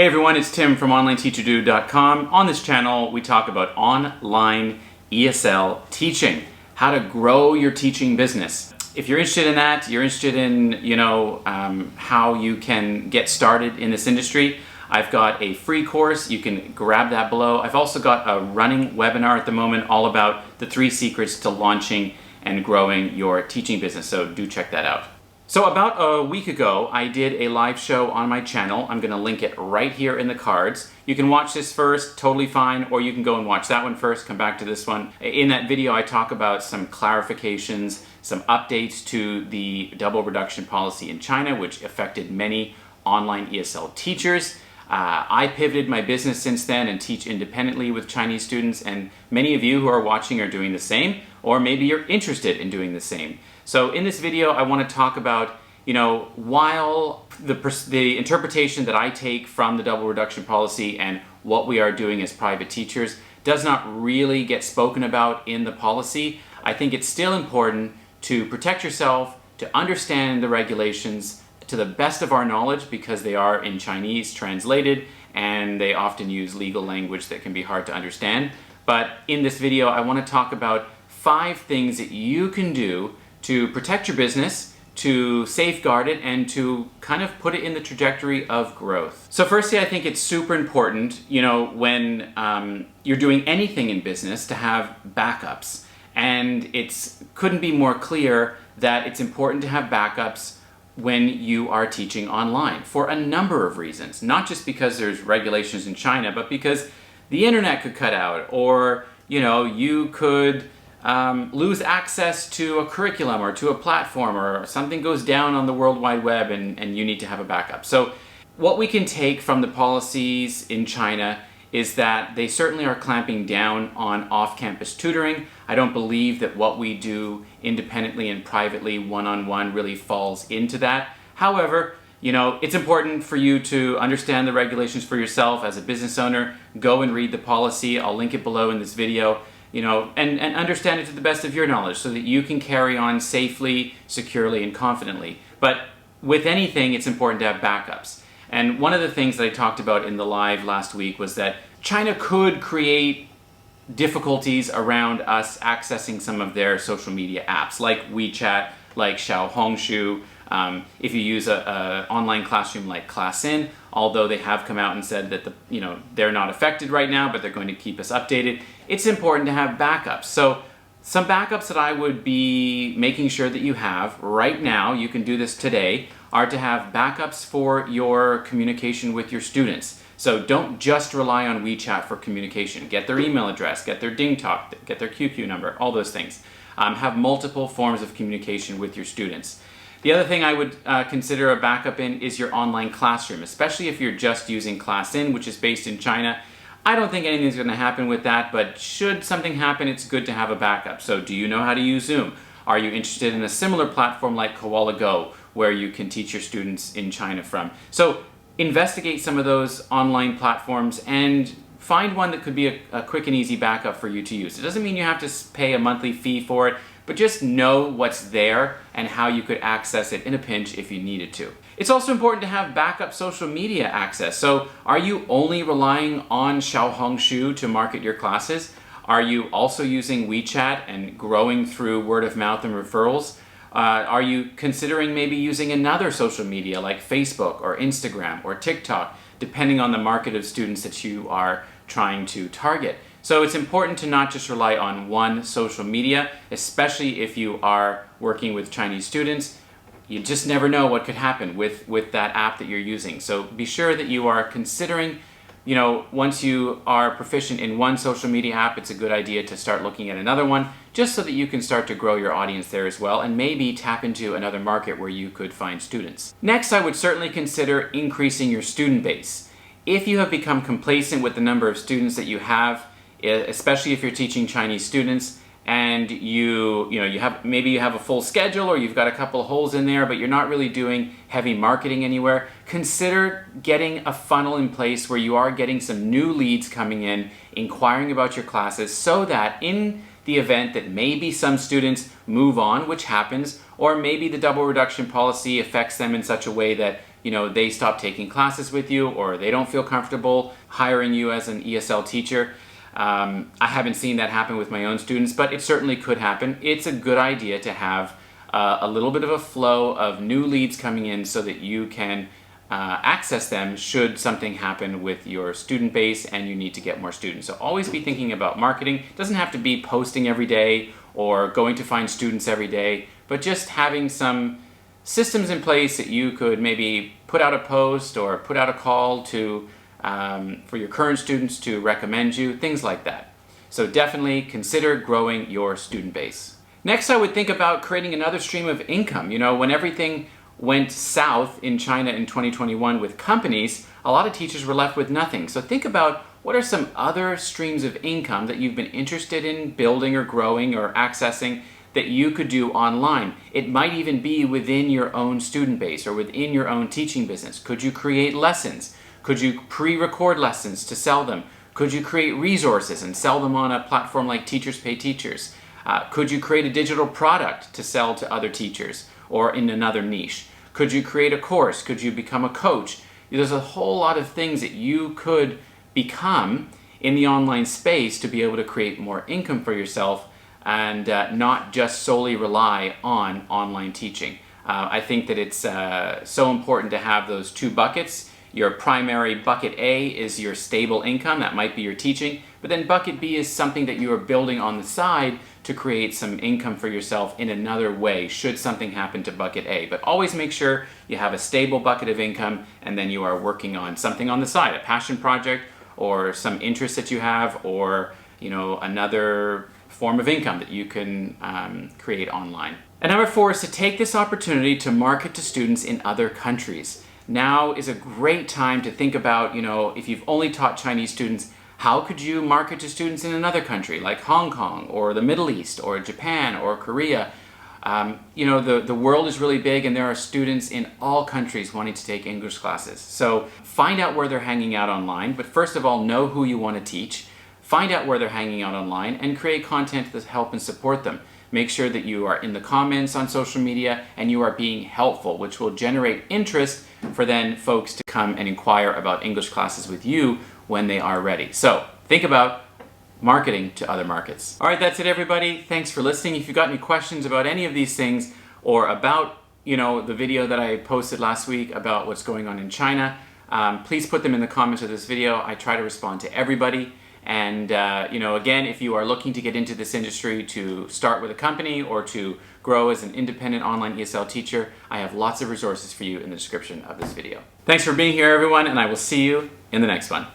Hey everyone, it's Tim from OnlineTeacherDude.com. On this channel, we talk about online ESL teaching, how to grow your teaching business. If you're interested in that, you're interested in, how you can get started in this industry, I've got a free course. You can grab that below. I've also got a running webinar at the moment all about the 3 secrets to launching and growing your teaching business, so do check that out. So about a week ago, I did a live show on my channel. I'm going to link it right here in the cards. You can watch this first, totally fine, or you can go and watch that one first, come back to this one. In that video, I talk about some clarifications, some updates to the double reduction policy in China, which affected many online ESL teachers. I pivoted my business since then and teach independently with Chinese students, and many of you who are watching are doing the same, or maybe you're interested in doing the same. So in this video, I want to talk about, while the interpretation that I take from the double reduction policy and what we are doing as private teachers does not really get spoken about in the policy, I think it's still important to protect yourself, to understand the regulations to the best of our knowledge, because they are in Chinese translated and they often use legal language that can be hard to understand. But in this video, I want to talk about 5 things that you can do to protect your business, to safeguard it, and to kind of put it in the trajectory of growth. So firstly, I think it's super important, when you're doing anything in business, to have backups. And it couldn't be more clear that it's important to have backups when you are teaching online for a number of reasons. Not just because there's regulations in China, but because the internet could cut out, or you could lose access to a curriculum or to a platform, or something goes down on the World Wide Web and you need to have a backup. So what we can take from the policies in China is that they certainly are clamping down on off-campus tutoring. I don't believe that what we do independently and privately, one-on-one, really falls into that. However, it's important for you to understand the regulations for yourself as a business owner. Go and read the policy. I'll link it below in this video. And understand it to the best of your knowledge so that you can carry on safely, securely, and confidently. But with anything, it's important to have backups. And one of the things that I talked about in the live last week was that China could create difficulties around us accessing some of their social media apps, like WeChat, like Xiaohongshu. If you use an online classroom like ClassIn, although they have come out and said that they're not affected right now, but they're going to keep us updated, it's important to have backups. So some backups that I would be making sure that you have right now, you can do this today, are to have backups for your communication with your students. So don't just rely on WeChat for communication. Get their email address, get their Ding Talk, get their QQ number, all those things. Have multiple forms of communication with your students. The other thing I would consider a backup in is your online classroom, especially if you're just using ClassIn, which is based in China. I don't think anything's going to happen with that, but should something happen, it's good to have a backup. So do you know how to use Zoom? Are you interested in a similar platform like Koala Go, where you can teach your students in China from? So investigate some of those online platforms and find one that could be a quick and easy backup for you to use. It doesn't mean you have to pay a monthly fee for it, but just know what's there and how you could access it in a pinch if you needed to. It's also important to have backup social media access. So are you only relying on Xiaohongshu to market your classes? Are you also using WeChat and growing through word of mouth and referrals? Are you considering maybe using another social media like Facebook or Instagram or TikTok, depending on the market of students that you are trying to target? So it's important to not just rely on one social media, especially if you are working with Chinese students. You just never know what could happen with that app that you're using. So be sure that you are considering, once you are proficient in one social media app, it's a good idea to start looking at another one, just so that you can start to grow your audience there as well, and maybe tap into another market where you could find students. Next, I would certainly consider increasing your student base. If you have become complacent with the number of students that you have, especially if you're teaching Chinese students, and you have a full schedule, or you've got a couple of holes in there, but you're not really doing heavy marketing anywhere, consider getting a funnel in place where you are getting some new leads coming in, inquiring about your classes, so that in the event that maybe some students move on, which happens, or maybe the double reduction policy affects them in such a way that they stop taking classes with you, or they don't feel comfortable hiring you as an ESL teacher. I haven't seen that happen with my own students, but it certainly could happen. It's a good idea to have a little bit of a flow of new leads coming in so that you can access them should something happen with your student base and you need to get more students. So always be thinking about marketing. It doesn't have to be posting every day or going to find students every day, but just having some systems in place that you could maybe put out a post or put out a call to for your current students to recommend you, things like that. So definitely consider growing your student base. Next, I would think about creating another stream of income. When everything went south in China in 2021 with companies, a lot of teachers were left with nothing. So think about what are some other streams of income that you've been interested in building or growing or accessing that you could do online. It might even be within your own student base or within your own teaching business. Could you create lessons? Could you pre-record lessons to sell them? Could you create resources and sell them on a platform like Teachers Pay Teachers? Could you create a digital product to sell to other teachers or in another niche? Could you create a course? Could you become a coach? There's a whole lot of things that you could become in the online space to be able to create more income for yourself and not just solely rely on online teaching. I think that it's so important to have those two buckets. Your primary bucket A is your stable income, that might be your teaching, but then bucket B is something that you are building on the side to create some income for yourself in another way should something happen to bucket A. But always make sure you have a stable bucket of income and then you are working on something on the side, a passion project or some interest that you have, or another form of income that you can create online. And number 4 is to take this opportunity to market to students in other countries. Now is a great time to think about, if you've only taught Chinese students, how could you market to students in another country like Hong Kong or the Middle East or Japan or Korea? The world is really big and there are students in all countries wanting to take English classes. So find out where they're hanging out online, but first of all, know who you want to teach. Find out where they're hanging out online and create content to help and support them. Make sure that you are in the comments on social media and you are being helpful, which will generate interest for then folks to come and inquire about English classes with you when they are ready. So think about marketing to other markets. All right, that's it everybody. Thanks for listening. If you've got any questions about any of these things or about the video that I posted last week about what's going on in China, please put them in the comments of this video. I try to respond to everybody. And again, if you are looking to get into this industry to start with a company or to grow as an independent online ESL teacher, I have lots of resources for you in the description of this video. Thanks for being here everyone, and I will see you in the next one.